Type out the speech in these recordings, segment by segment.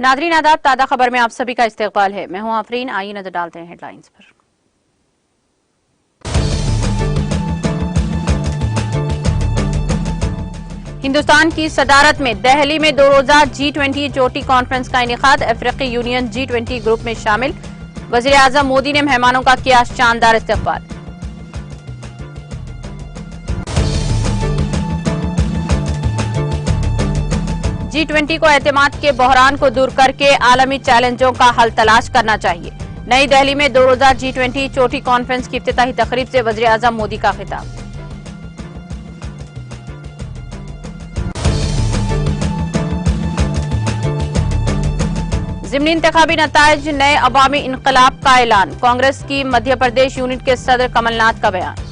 Nadreen आदाब, ताज़ा खबर में आप सभी का इस्तकबाल है। मैं हूं आफरीन। आइए नजर डालते हैं हेडलाइंस पर। हिंदुस्तान की सदारत में दिल्ली में 2 रोजा G20 चोटी कॉन्फ्रेंस का इनेकाद। अफ्रीकी यूनियन G20 ग्रुप में शामिल। वजीर आजम मोदी ने मेहमानों का किया शानदार इस्तकबाल। G20 को एतमाद के बहरान को दूर करके आलमी चैलेंजों का हल तलाश करना चाहिए। नई दिल्ली में 2 रोजा G20 चोटी कॉन्फ्रेंस की इफ्तिताही तकरीब से वजीर आजम मोदी का खिताब। ज़िमनी इंतखाबी नताइज, नए अवामी इनकलाब का ऐलान। कांग्रेस की मध्य प्रदेश यूनिट के सदर कमलनाथ का बयान।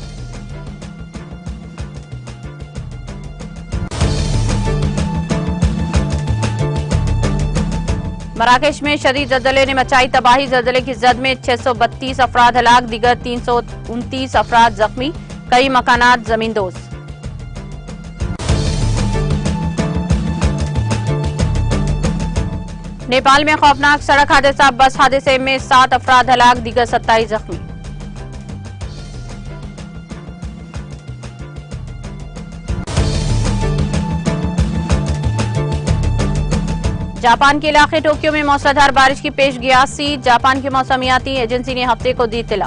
मराकेश में शदीद ज़लज़ले ने मचाई तबाही। ज़लज़ले की जद में 632 अफराद हलाक, दीगर 329 अफराद जख्मी, कई मकानात जमींदोज। नेपाल में खौफनाक सड़क हादसा। बस हादसे में 7 अफराद हलाक, दीगर 27 जख्मी। जापान के इलाके टोक्यो में मूसलाधार बारिश की पेशगियासी। जापान की मौसमियाती एजेंसी ने हफ्ते को दी इत्तला।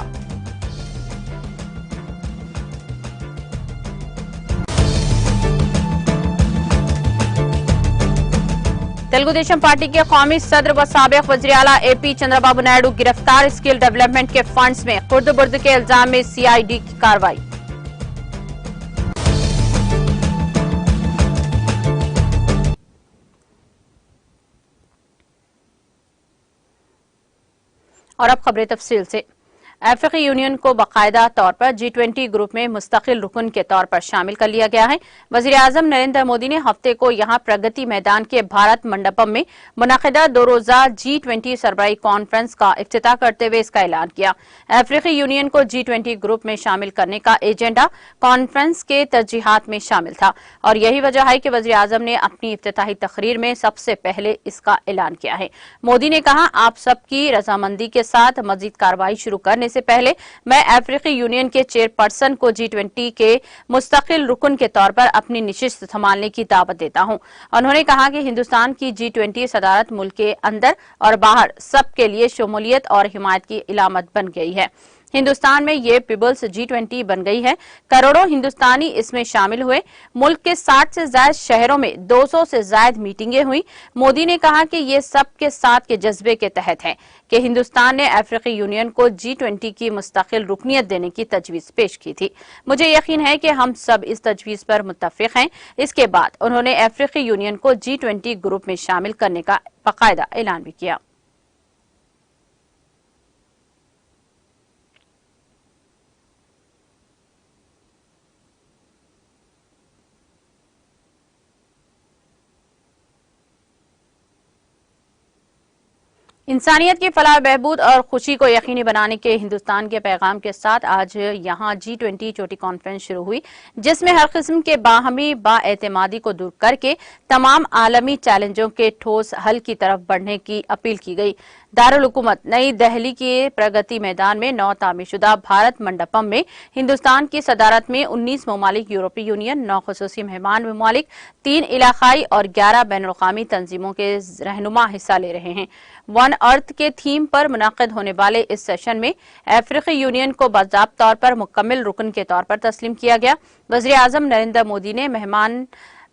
तेलुगु देशम पार्टी के कौमी सदर व साबिक वज़ीर आला AP चंद्रबाबू नायडू गिरफ्तार। स्किल डेवलपमेंट के फंड्स में खुर्द-बुर्द के इल्जाम में CID की कार्रवाई। और अब खबरें तफसील से। अफ्रीकी यूनियन को बाकायदा तौर पर G20 ग्रुप में मुस्तकिल रुकन के तौर पर शामिल कर लिया गया है। वजीर आजम नरेंद्र मोदी ने हफ्ते को यहां प्रगति मैदान के भारत मंडपम में मुनक़िदा 2 रोजा G20 सरबराही कॉन्फ्रेंस का इफ्तिताह करते हुए इसका ऐलान किया। अफ्रीकी यूनियन को G20 ग्रुप में शामिल करने का एजेंडा कॉन्फ्रेंस के तरजीहात में शामिल था और यही वजह है कि वजीर आजम ने अपनी इफ्तिताही तकरीर में सबसे पहले इसका ऐलान किया है। मोदी ने कहा, आप सबकी रजामंदी के साथ मजीद कार्रवाई शुरू करने से पहले मैं अफ्रीकी यूनियन के चेयरपर्सन को G20 के मुस्तकिल रुकन के तौर पर अपनी नशिस्त संभालने की दावत देता हूं। उन्होंने कहा कि हिंदुस्तान की G20 सदारत मुल्क के अंदर और बाहर सबके लिए शमूलियत और हिमायत की इलामत बन गई है। हिंदुस्तान में ये पीपल्स G20 बन गई है। करोड़ों हिंदुस्तानी इसमें शामिल हुए। मुल्क के 60 से ज्यादा शहरों में 200 से ज्यादा मीटिंगें हुई। मोदी ने कहा कि ये सबके साथ के जज्बे के तहत है कि हिंदुस्तान ने अफ्रीकी यूनियन को G20 की मुस्तकिल रुकनियत देने की तजवीज पेश की थी। मुझे यकीन है कि हम सब इस तजवीज पर मुत्तफिक हैं। इसके बाद उन्होंने अफ्रीकी यूनियन को G20 ग्रुप में शामिल करने का बाकायदा ऐलान भी किया। इंसानियत की फलाह बहबूद और खुशी को यकीनी बनाने के हिंदुस्तान के पैगाम के साथ आज यहां G20 चोटी कॉन्फ्रेंस शुरू हुई, जिसमें हर किस्म के बाहमी बाएतमादी को दूर करके तमाम आलमी चैलेंजों के ठोस हल की तरफ बढ़ने की अपील की गई। दारुल हुकूमत नई दिल्ली के प्रगति मैदान में नौ तामीरशुदा भारत मंडपम में हिंदुस्तान की सदारत में 19 ममालिक, यूरोपीय यूनियन, 9 खुसूसी मेहमान ममालिक, 3 इलाकाई और 11 बैनुल-अक़वामी तंजीमों के रहनुमा हिस्सा ले रहे हैं। वन अर्थ के थीम पर मुनक़िद होने वाले इस सेशन में अफ्रीकी यूनियन को बाज़ाब्ता तौर पर मुकम्मल रुकन के तौर पर तस्लीम किया गया। वज़ीर आज़म नरेंद्र मोदी ने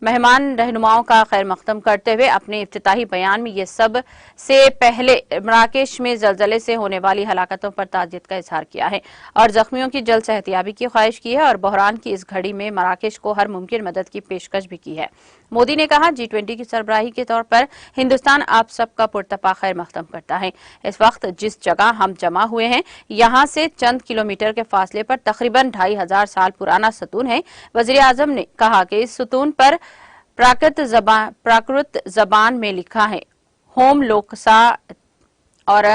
मेहमान रहनुमाओं का खैर मकदम करते हुए अपने इफ्तिताही बयान में ये सब से पहले मराकेश में जलजले से होने वाली हलाकतों पर ताज़ियत का इजहार किया है और जख्मियों की जल्द सेहतियाबी की ख्वाहिश की है और बहरान की इस घड़ी में मराकेश को हर मुमकिन मदद की पेशकश भी की है। मोदी ने कहा, G20 की सरबराही के तौर पर हिंदुस्तान आप सबका पुरतपा खैर मकदम करता है। इस वक्त जिस जगह हम जमा हुए हैं, यहाँ से चंद किलोमीटर के फासले पर तकरीबन 2500 साल पुराना सतून है। वज़ीर आज़म ने कहा कि इस सतून पर प्राकृत जबान में लिखा है, होम लोकसा, और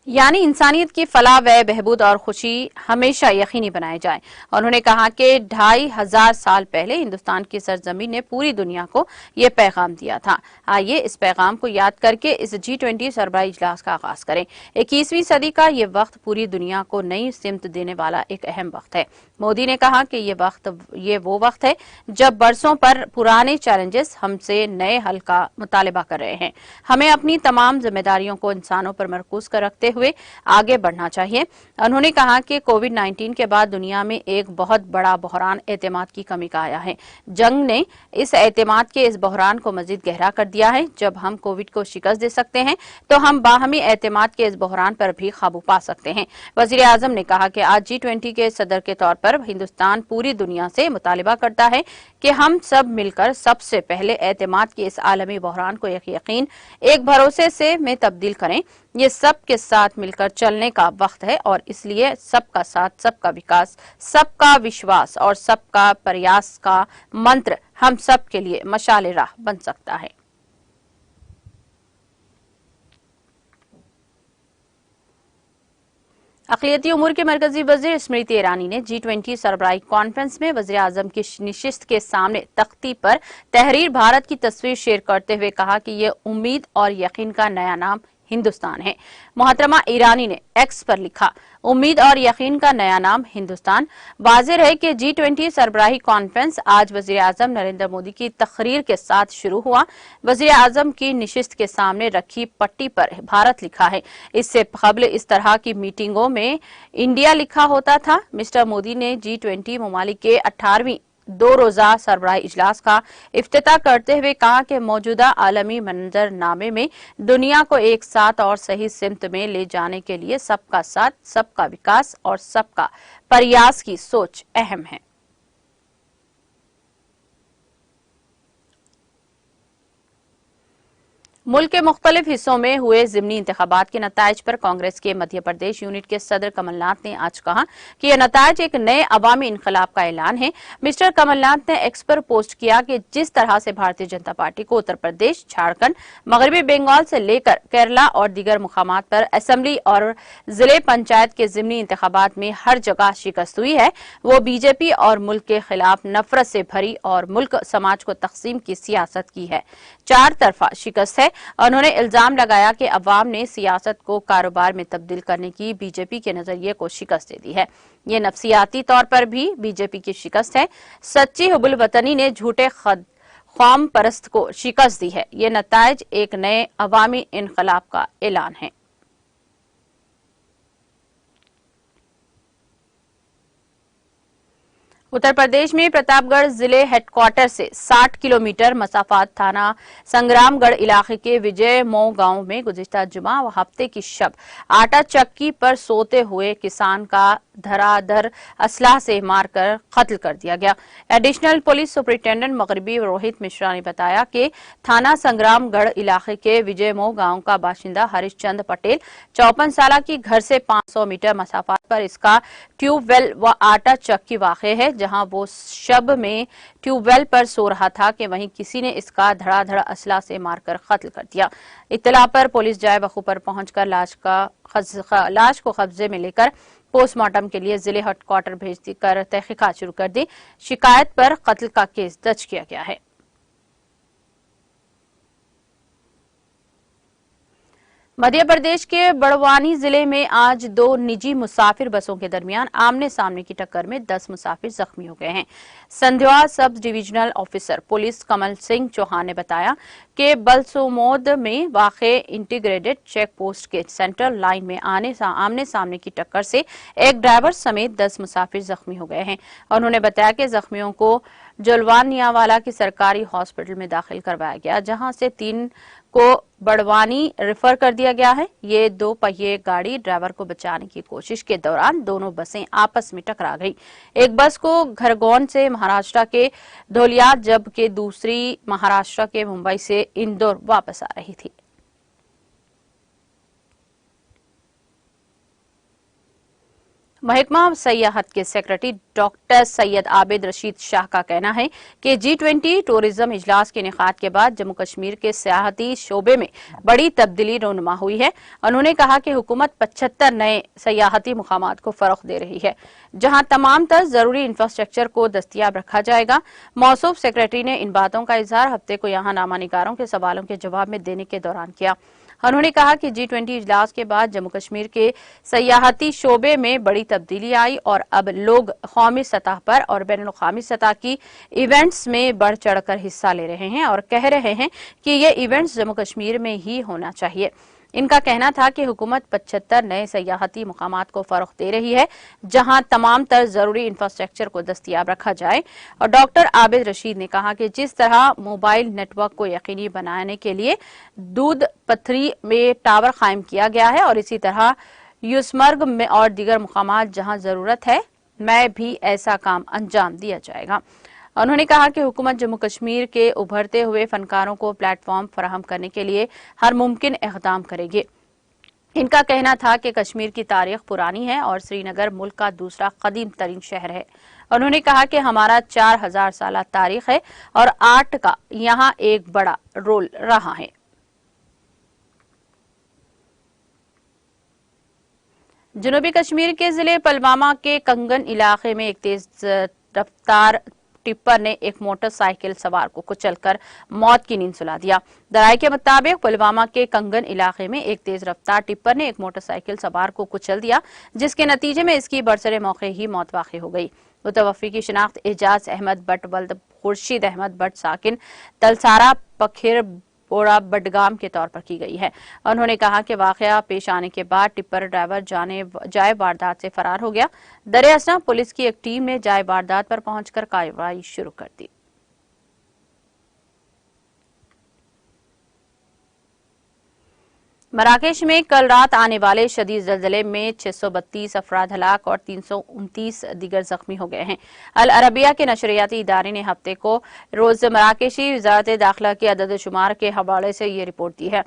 यानी इंसानियत की फलाह व बहबूद और खुशी हमेशा यकीनी बनाए जाए। उन्होंने कहा कि 2500 साल पहले हिंदुस्तान की सरजमीन ने पूरी दुनिया को ये पैगाम दिया था। आइए इस पैगाम को याद करके इस G20 सरबराही इजलास का आगाज करें। 21वीं सदी का ये वक्त पूरी दुनिया को नई सिमत देने वाला एक अहम वक्त है। मोदी ने कहा कि ये वो वक्त है जब बरसों पर पुराने चैलेंजेस हमसे नए हल का मुतालबा कर रहे हैं। हमें अपनी तमाम जिम्मेदारियों को इंसानों पर मरकूज कर रखते हुए आगे बढ़ना चाहिए। उन्होंने कहा कि कोविड-19 के बाद दुनिया में एक बहुत बड़ा बहरान एतमाद की कमी का आया है। जंग ने इस एतमाद के इस बहरान को मजीद गहरा कर दिया है। जब हम कोविड को शिकस्त दे सकते हैं तो हम बाहमी एतमाद के इस बहरान पर भी काबू पा सकते हैं। वजीर आजम ने कहा कि आज G20 के सदर के तौर पर हिंदुस्तान पूरी दुनिया से मुतालिबा करता है कि हम सब मिलकर सबसे पहले एतमाद के इस आलमी बहरान को यकीन एक भरोसे से में तब्दील करें। ये सब के साथ मिलकर चलने का वक्त है और इसलिए सबका साथ, सबका विकास, सबका विश्वास और सबका प्रयास का मंत्र हम सब के लिए मशाले राह बन सकता है। अक़लियती उमूर के मरकजी वज़ीर स्मृति ईरानी ने G20 सरबराही कॉन्फ्रेंस में वज़ीर आज़म की निशिस्त के सामने तख्ती पर तहरीर भारत की तस्वीर शेयर करते हुए कहा कि ये उम्मीद और यकीन का नया नाम हिंदुस्तान है। मोहतरमा ईरानी ने एक्स पर लिखा, उम्मीद और यकीन का नया नाम हिंदुस्तान। वाज़ेह है कि G20 सरबराही कॉन्फ्रेंस आज वज़ीर आज़म नरेंद्र मोदी की तकरीर के साथ शुरू हुआ। वज़ीर आज़म की निशिस्त के सामने रखी पट्टी पर भारत लिखा है। इससे कबल इस तरह की मीटिंगों में इंडिया लिखा होता था। मिस्टर मोदी ने G20 ममालिक के 18वीं 2 रोजा सरबराही इजलास का इफ्तिताह करते हुए कहा कि मौजूदा आलमी मंजरनामे में दुनिया को एक साथ और सही सिमत में ले जाने के लिए सबका साथ, सबका विकास और सबका प्रयास की सोच अहम है। मुल्क के मुख्तलिफ हिस्सों में हुए ज़िमनी इंतखाबात के नताइज पर कांग्रेस के मध्य प्रदेश यूनिट के सदर कमलनाथ ने आज कहा कि यह नताइज एक नए अवामी इनकलाब का ऐलान है। मिस्टर कमलनाथ ने एक्स पर पोस्ट किया कि जिस तरह से भारतीय जनता पार्टी को उत्तर प्रदेश, झारखंड, मगरबी बंगाल से लेकर केरला और दीगर मुकामात पर असेंबली और जिले पंचायत के ज़िमनी इंतखाबात में हर जगह शिकस्त हुई है, वो बीजेपी और मुल्क के खिलाफ नफरत से भरी और मुल्क समाज को तकसीम की सियासत की है। 4 तरफा शिकस्त है। उन्होंने इल्जाम लगाया कि अवाम ने सियासत को कारोबार में तब्दील करने की बीजेपी के नजरिए को शिकस्त दे दी है। ये नफसियाती तौर पर भी बीजेपी की शिकस्त है। सच्ची हुबुल वतनी ने झूठे ख्वाम परस्त को शिकस्त दी है। ये नताइज एक नए अवामी इनकलाब का ऐलान है। उत्तर प्रदेश में प्रतापगढ़ जिले हेडक्वार्टर से 60 किलोमीटर मसाफात थाना संग्रामगढ़ इलाके के विजय मऊ गांव में गुज़िश्ता जुमा व हफ्ते की शब आटा चक्की पर सोते हुए किसान का धराधर असलाह से मारकर कत्ल कर दिया गया। एडिशनल पुलिस सुपरिटेंडेंट मगरबी रोहित मिश्रा ने बताया कि थाना संग्रामगढ़ इलाके के विजय मऊ गांव का बाशिंदा हरिश्चंद पटेल 54 साल की घर से 500 मीटर मसाफात पर इसका ट्यूबवेल व आटा चक्की वाक़े है। जहां वो शब में ट्यूबवेल पर सो रहा था कि वहीं किसी ने इसका धड़ाधड़ असला से मारकर कत्ल कर दिया। इत्तला पर पुलिस जाए वकू पर पहुंचकर लाश को कब्जे में लेकर पोस्टमार्टम के लिए जिले हेडक्वार्टर भेज कर तहकीकात शुरू कर दी। शिकायत पर कत्ल का केस दर्ज किया गया है। मध्य प्रदेश के बड़वानी जिले में आज 2 निजी मुसाफिर बसों के दरमियान आमने सामने की टक्कर में 10 मुसाफिर जख्मी हो गए हैं। संध्या sub divisional officer police Kamal Singh Chauhan ने बताया कि बलसोमोद में वाक़े इंटीग्रेटेड चेक पोस्ट के सेंट्रल लाइन में आमने सामने की टक्कर से एक ड्राइवर समेत 10 मुसाफिर जख्मी हो गए हैं। उन्होंने बताया कि जख्मियों को जलवानियावाला की सरकारी हॉस्पिटल में दाखिल करवाया गया, जहां से 3 को बड़वानी रेफर कर दिया गया है। ये 2 पहिए गाड़ी ड्राइवर को बचाने की कोशिश के दौरान दोनों बसें आपस में टकरा गई। एक बस को खरगोन से महाराष्ट्र के धोलिया जबकि दूसरी महाराष्ट्र के मुंबई से इंदौर वापस आ रही थी। महकमा सयाहत के सेक्रेटरी डॉक्टर सैयद आबिद रशीद शाह का कहना है कि G20 टूरिज्म इजलास के इनेकाद के बाद जम्मू कश्मीर के सियाहती शोबे में बड़ी तब्दीली रोनुमा हुई है। उन्होंने कहा कि हुकूमत 75 नए सयाहती मुकामात को फरोग दे रही है, जहां तमाम तर जरूरी इंफ्रास्ट्रक्चर को दस्तियाब रखा जाएगा। मौसूफ सेक्रेटरी ने इन बातों का इजहार हफ्ते को यहां नामानिगारों के सवालों के जवाब में देने के दौरान किया। उन्होंने कहा कि G20 इजलास के बाद जम्मू कश्मीर के सयाहती शोबे में बड़ी तब्दीली आई और अब लोग कौमी सतह पर और बैनुल-अक़वामी सतह की इवेंट्स में बढ़ चढ़कर हिस्सा ले रहे हैं और कह रहे हैं कि ये इवेंट्स जम्मू कश्मीर में ही होना चाहिए। इनका कहना था कि हुकूमत 75 नए सयाहती मुकामात को फरोग दे रही है, जहां तमाम तर जरूरी इंफ्रास्ट्रक्चर को दस्तियाब रखा जाए। और डॉक्टर आबिद रशीद ने कहा कि जिस तरह मोबाइल नेटवर्क को यकीनी बनाने के लिए दूध पथरी में टावर कायम किया गया है और इसी तरह यूसमर्ग में और दीगर मुकामात जहां जरूरत है में भी ऐसा काम अंजाम दिया जाएगा। उन्होंने कहा कि हुकूमत जम्मू कश्मीर के उभरते हुए फनकारों को प्लेटफॉर्म फराहम करने के लिए हर मुमकिन इक़दाम करेगी। इनका कहना था कि कश्मीर की तारीख पुरानी है और श्रीनगर मुल्क का दूसरा कदीम तरीन शहर है। उन्होंने कहा कि हमारा 4000 साल तारीख है और आर्ट का यहाँ एक बड़ा रोल रहा है। जनूबी कश्मीर के जिले पुलवामा के कंगन इलाके में एक तेज रफ्तार टिप्पर ने एक मोटरसाइकिल सवार को कुचलकर मौत की नींद सुला दिया। दराये के मुताबिक पुलवामा के कंगन इलाके में एक तेज रफ्तार टिप्पर ने एक मोटरसाइकिल सवार को कुचल दिया, जिसके नतीजे में इसकी बरसरे मौके ही मौत वाक़ई हो गई। मुतवफ़्फ़ी की शिनाख्त एजाज अहमद बट वल्द खुर्शीद अहमद बट साकिन तलसारा पखिर बोड़ा बडगाम के तौर पर की गई है। उन्होंने कहा कि वाकया पेश आने के बाद टिप्पर ड्राइवर जाए वारदात से फरार हो गया। दरियासना पुलिस की एक टीम ने जाए वारदात पर पहुंचकर कार्रवाई शुरू कर दी। मराकेश में कल रात आने वाले शदीद ज़लज़ले में 632 अफराद हलाक और 329 दीगर जख्मी हो गए हैं। अल अरबिया के नशरियाती इदारे ने हफ्ते को रोज मराकेशी वज़ारत दाखिला के अदद शुमार के हवाले से ये रिपोर्ट दी है।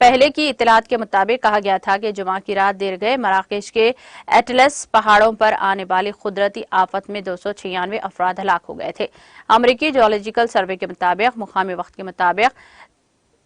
पहले की इत्तलात के मुताबिक कहा गया था कि जुमा की रात देर गए मराकेश के एटलस पहाड़ों पर आने वाली कुदरती आफत में 296 अफराद हलाक हो गए थे। अमरीकी जियोलॉजिकल सर्वे के मुताबिक मुकामी वक्त के मुताबिक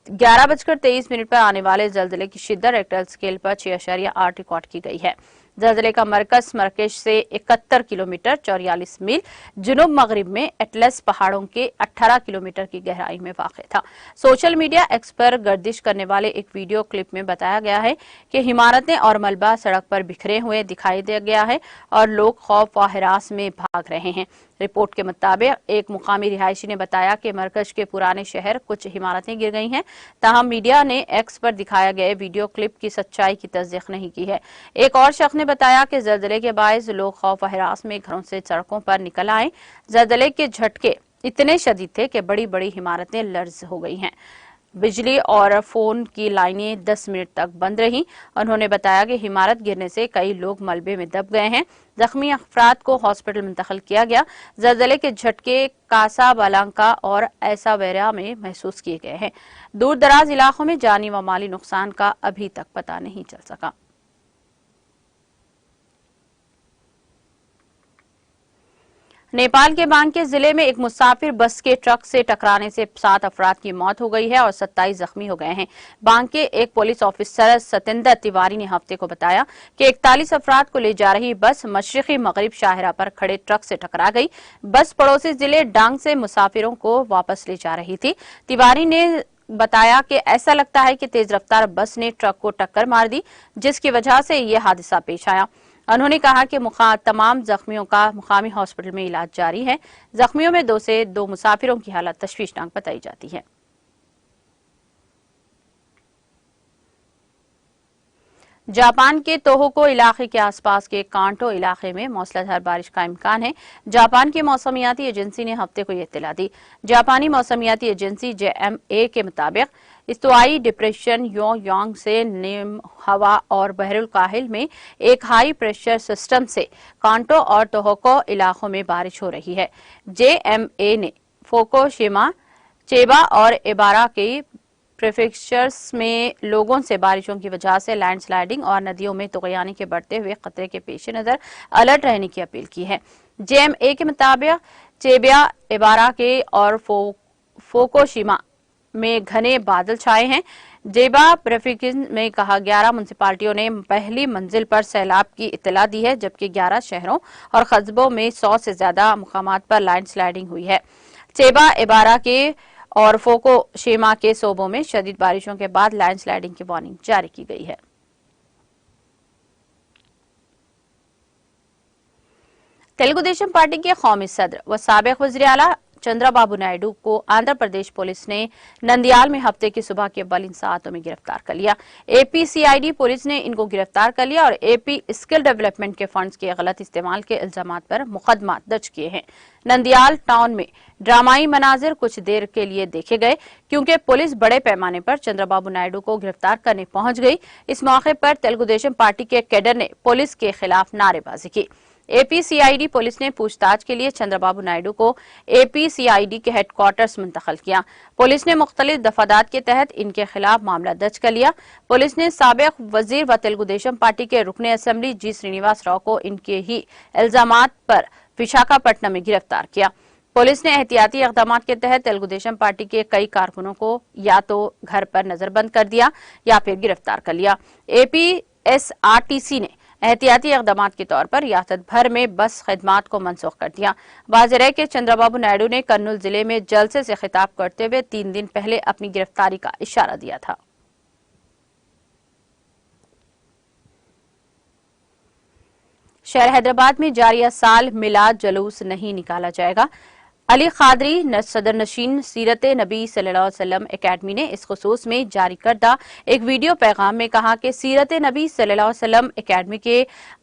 11:23 पर आने वाले जल्जले की शिद्दत रेक्टर स्केल पर 6.8 रिकॉर्ड की गई है। जल्जले का मरकज मराकेश से 71 किलोमीटर 44 मील जुनूब मगरिब में एटलस पहाड़ों के 18 किलोमीटर की गहराई में वाक़ था। सोशल मीडिया एक्स पर गर्दिश करने वाले एक वीडियो क्लिप में बताया गया है कि इमारतें और मलबा सड़क पर बिखरे हुए दिखाई दे गया है और लोग खौफ व हिरास में भाग रहे हैं। रिपोर्ट के मुताबिक एक मुकामी रिहायशी ने बताया कि मरकज के पुराने शहर कुछ इमारतें गिर गई हैं। ताहम मीडिया ने एक्स पर दिखाया गया वीडियो क्लिप की सच्चाई की तस्दीक नहीं की है। एक और शख्स ने बताया कि जल्जले के बायस लोग खौफ व हिरास में घरों से सड़कों पर निकल आए। जल्जले के झटके इतने शदीद थे कि बड़ी बड़ी इमारतें लर्ज हो गई हैं। बिजली और फोन की लाइनें 10 मिनट तक बंद रहीं। उन्होंने बताया कि इमारत गिरने से कई लोग मलबे में दब गए हैं। जख्मी अफराद को हॉस्पिटल मुंतकिल किया गया। जल्जले के झटके कासाबलांका और ऐसावेरा में महसूस किए गए हैं। दूर दराज इलाकों में जानी व माली नुकसान का अभी तक पता नहीं चल सका। नेपाल के बांके जिले में एक मुसाफिर बस के ट्रक से टकराने से 7 अफराद की मौत हो गई है और 27 जख्मी हो गए हैं। बांके एक पुलिस ऑफिसर सतेंद्र तिवारी ने हफ्ते को बताया कि 41 अफराद को ले जा रही बस मशरिकी मगरिब शाहरा पर खड़े ट्रक से टकरा गई। बस पड़ोसी जिले डांग से मुसाफिरों को वापस ले जा रही थी। तिवारी ने बताया कि ऐसा लगता है कि तेज रफ्तार बस ने ट्रक को टक्कर मार दी, जिसकी वजह से यह हादसा पेश आया। उन्होंने कहा कि तमाम जख्मियों का मुकामी हॉस्पिटल में इलाज जारी है। जख्मियों में 2 से 2 मुसाफिरों की हालत तशवीशनाक बताई जाती है। जापान के तोहोको इलाके के आसपास के कांटो इलाके में मूसलाधार बारिश का इम्कान है। जापान की मौसमियाती एजेंसी ने हफ्ते को यह इत्तला दी। जापानी मौसमियाती एजेंसी JMA के मुताबिक इस्तवाई डिप्रेशन योंग से निम हवा और बहरुल काहिल में एक हाई प्रेशर सिस्टम से कांटो और तोहोको इलाकों में बारिश हो रही है। JMA ने फुकुशिमा, चिबा और इबारा की प्रीफेक्चर्स में लोगों से बारिशों की वजह से लैंडस्लाइडिंग और नदियों में तुगयानी के बढ़ते हुए खतरे के पेश नजर अलर्ट रहने की अपील की है। JMA के मुताबिक चेबिया, इबारा के और फोकोशिमा में घने बादल छाए हैं। जेबा प्रेफेक्चर में कहा 11 म्युनिसिपालिटियों ने पहली मंजिल पर सैलाब की इत्तला दी है, जबकि 11 शहरों और कस्बों में 100 से ज्यादा मुकामात पर लैंडस्लाइडिंग हुई है। चेबा, इबारा के और फोकोशिमा के सूबों में शदीद बारिशों के बाद लैंडस्लाइडिंग की वार्निंग जारी की गई है। तेलुगु देशम पार्टी के कौमी सदर व साबिक वज़ीर आला चंद्रबाबू नायडू को आंध्र प्रदेश पुलिस ने नंदियाल में हफ्ते की सुबह के बलिन सातों में गिरफ्तार कर लिया। APCID पुलिस ने इनको गिरफ्तार कर लिया और AP स्किल डेवलपमेंट के फंड्स के गलत इस्तेमाल के इल्जामात पर मुकदमा दर्ज किए हैं। नंदियाल टाउन में ड्रामाई मनाजिर कुछ देर के लिए देखे गए, क्योंकि पुलिस बड़े पैमाने पर चंद्रबाबू नायडू को गिरफ्तार करने पहुंच गई। इस मौके पर तेलुगु देशम पार्टी के कैडर ने पुलिस के खिलाफ नारेबाजी की। APCID पुलिस ने पूछताछ के लिए चंद्रबाबू नायडू को APCID के हेडक्वार्टर्स मुंतकिल किया। पुलिस ने मुख्तलिफ दफादात के तहत इनके खिलाफ मामला दर्ज कर लिया। पुलिस ने साबिक वजीर व तेलुगु देशम पार्टी के रुकने असेंबली G श्रीनिवास राव को इनके ही इल्जामात पर विशाखापट्टनम में गिरफ्तार किया। पुलिस ने एहतियाती इक़दाम के तहत तेलुगु देशम पार्टी के कई कारकुनों को या तो घर पर नजरबंद कर दिया या फिर गिरफ्तार कर लिया। APSRTC ने एहतियाती इक़दाम के तौर पर रियासत भर में बस खिदमात को मनसूख कर दिया। वाज़ेह है कि चंद्रबाबू नायडू ने कर्नूल जिले में जलसे से खिताब करते हुए 3 दिन पहले अपनी गिरफ्तारी का इशारा दिया था। शहर हैदराबाद में जारिया साल मिलाद जुलूस नहीं निकाला जाएगा। अली कादरी सदर नशीन सीरत नबी सल्लल्लाहु अलैहि वसल्लम एकेडमी ने इस खुसूस में जारी करदा एक वीडियो पैगाम में कहा कि सीरत नबी सल्लल्लाहु अलैहि वसल्लम एकेडमी के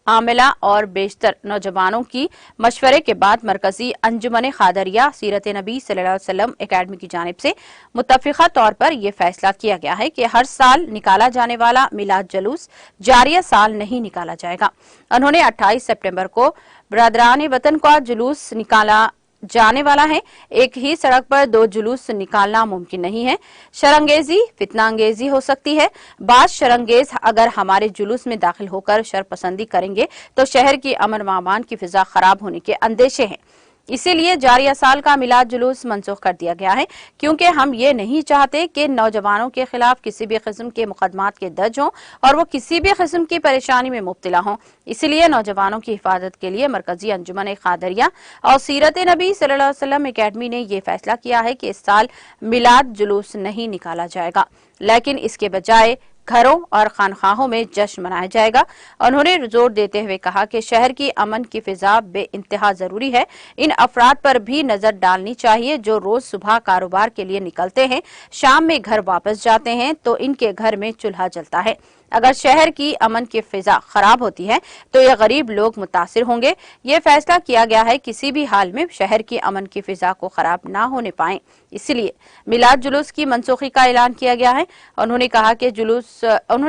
आमिला और बेशतर नौजवानों की मशवरे के बाद मरकजी अंजुमन खादरिया सीरत नबी सल्लल्लाहु अलैहि वसल्लम एकेडमी की जानिब से मुत्तफिका तौर पर यह फैसला किया गया है कि हर साल निकाला जाने वाला मिलाद जुलूस जारिया साल नहीं निकाला जाएगा। उन्होंने 28 सितंबर को बरदरान वतन का जुलूस निकाला जाने वाला है। एक ही सड़क पर 2 जुलूस निकालना मुमकिन नहीं है। शरंगेजी फितनांगेजी हो सकती है। बाज शरंगेज अगर हमारे जुलूस में दाखिल होकर शरपसंदी करेंगे तो शहर की अमन व अमान की फिजा खराब होने के अंदेशे हैं। इसीलिए जारिया साल का मिलाद जुलूस मनसूख कर दिया गया है, क्योंकि हम ये नहीं चाहते कि नौजवानों के खिलाफ किसी भी किस्म के मुकदमात के दर्ज हों और वो किसी भी किस्म की परेशानी में मुब्तला हों। इसलिए नौजवानों की हिफाजत के लिए मरकजी अंजुमन खादरिया और सीरत नबी सल्लल्लाहु अलैहि वसल्लम एकेडमी ने यह फैसला किया है कि इस साल मिलाद जुलूस नहीं निकाला जाएगा, लेकिन इसके बजाय घरों और खानखाहों में जश्न मनाया जाएगा। उन्होंने जोर देते हुए कहा कि शहर की अमन की फिजा बेइंतहा जरूरी है। इन अफराद पर भी नजर डालनी चाहिए जो रोज सुबह कारोबार के लिए निकलते हैं, शाम में घर वापस जाते हैं तो इनके घर में चूल्हा जलता है। अगर शहर की अमन की फिजा खराब होती है तो ये गरीब लोग मुतासिर होंगे। ये फैसला किया गया है किसी भी हाल में शहर की अमन की फिजा को खराब ना होने पाए, इसलिए मिलाद जुलूस की मनसूखी का ऐलान किया गया है। उन्होंने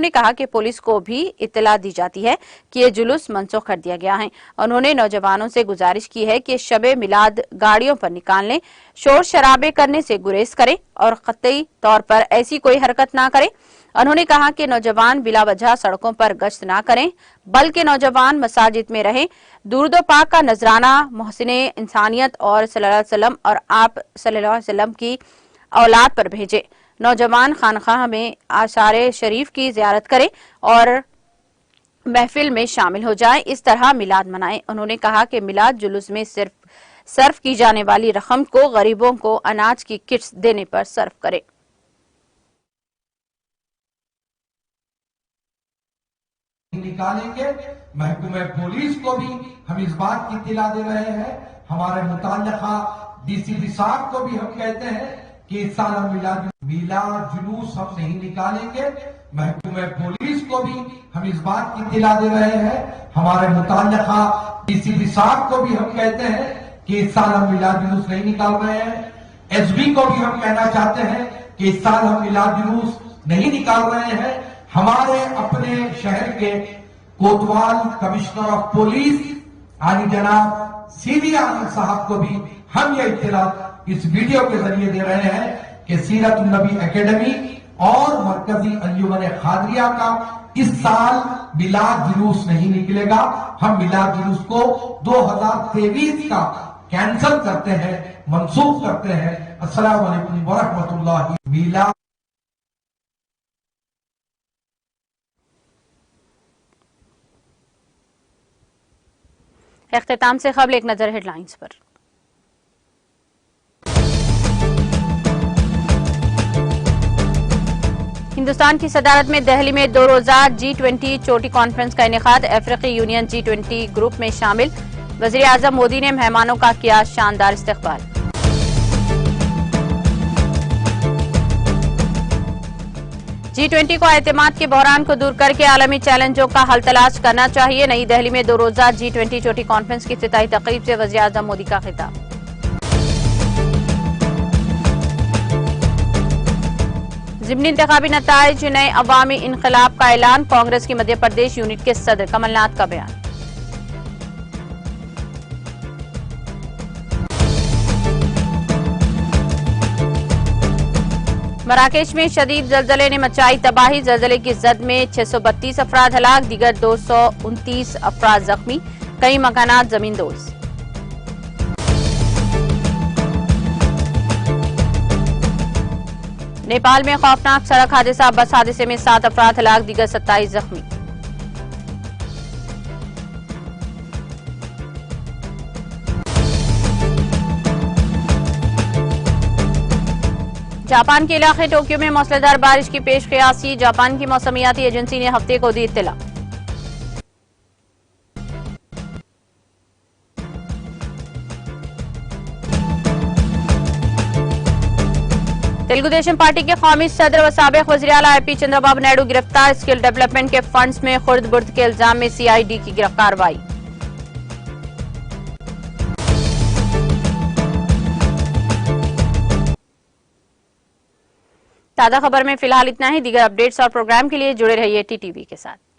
कहा कि पुलिस को भी इत्तला दी जाती है कि ये जुलूस मनसूख कर दिया गया है। उन्होंने नौजवानों से गुजारिश की है कि शबे मिलाद गाड़ियों पर निकालने, शोर शराबे करने से गुरेज करें और कतई तौर पर ऐसी कोई हरकत ना करें। उन्होंने कहा कि नौजवान बिला वजह सड़कों पर गश्त ना करें, बल्कि नौजवान मसाजिद में रहें, दुरूद पाक का नजराना मोहसिने इंसानियत और सल्लल्लाहु अलैहि वसल्लम और आप सल्लल्लाहु अलैहि वसल्लम की औलाद पर भेजे। नौजवान खानखाह में आशारे शरीफ की जियारत करें और महफिल में शामिल हो जाएं, इस तरह मिलाद मनाएं। उन्होंने कहा कि मिलाद जुलूस में सिर्फ सर्फ की जाने वाली रकम को गरीबों को अनाज की किट्स देने पर सर्फ करें। निकालेंगे। महकमे पुलिस को भी हम इस बात की इत्तला दे रहे हैं। हमारे मुताल्लिका DCP साहब को भी हम कहते हैं कि इस साल हम मिलाद जुलूस हम नहीं निकालेंगे। महकमे पुलिस को भी हम इस बात की इत्तला दे रहे हैं। हमारे मुताल्लिका DCP साहब को भी हम कहते हैं कि इस साल हम मिलाद जुलूस नहीं निकाल रहे हैं। SB को भी हम कहना चाहते हैं कि इस साल हम मिलाद जुलूस नहीं निकाल रहे हैं। हमारे अपने शहर के कोतवाल कमिश्नर ऑफ पुलिस आनी जनाब CD आनंद साहब को भी हम ये इत्तला इस वीडियो के जरिए दे रहे हैं कि सीरत नबी एकेडमी और मरकजी अंजुमन खादरिया का इस साल मिलाद जुलूस नहीं निकलेगा। हम मिलाद जुलूस को 2023 का कैंसिल करते हैं, मंसूख करते हैं। अस्सलाम वालेकुम व रहमतुल्लाहि मिलाद। इख्तिताम से खबल एक नजर हेडलाइंस पर। हिंदुस्तान की सदारत में दिल्ली में 2 रोजा G20 चोटी कॉन्फ्रेंस का इनेकाद। अफ्रीकी यूनियन G20 ग्रुप में शामिल। वजीर आजम मोदी ने मेहमानों का किया शानदार इस्तकबाल। G20 को एतमाद के बहरान को दूर करके आलमी चैलेंजों का हल तलाश करना चाहिए। नई दिल्ली में 2 रोजा G20 चोटी कॉन्फ्रेंस की इफ्तिताही तकरीब से वजीर आजम मोदी का खिताब। ज़िमनी इंतखाबी नताइज नए अवामी इनकलाब का ऐलान। कांग्रेस की मध्य प्रदेश यूनिट के सदर कमलनाथ का बयान। मराकेश में शदीद जलजले ने मचाई तबाही। जलजले की जद में 632 अफराद हलाक, दीगर 229 अफराद जख्मी। कई मकानात जमींदोज। नेपाल में खौफनाक सड़क हादसा। बस हादसे में 7 अफराद हलाक, दीगर 27 जख्मी। जापान के इलाके टोक्यो में मूसलाधार बारिश की पेश क़यासी। जापान की मौसमियाती एजेंसी ने हफ्ते को दी इत्तला। तेलुगु देशम पार्टी के कौमी सदर व साबिक वज़ीर आला IP चंद्रबाबू नायडू गिरफ्तार। स्किल डेवलपमेंट के फंड्स में खुर्द बुर्द के इल्जाम में CID की कार्रवाई। ताज़ा खबर में फिलहाल इतना ही। दीगर अपडेट्स और प्रोग्राम के लिए जुड़े रहिए TTV के साथ।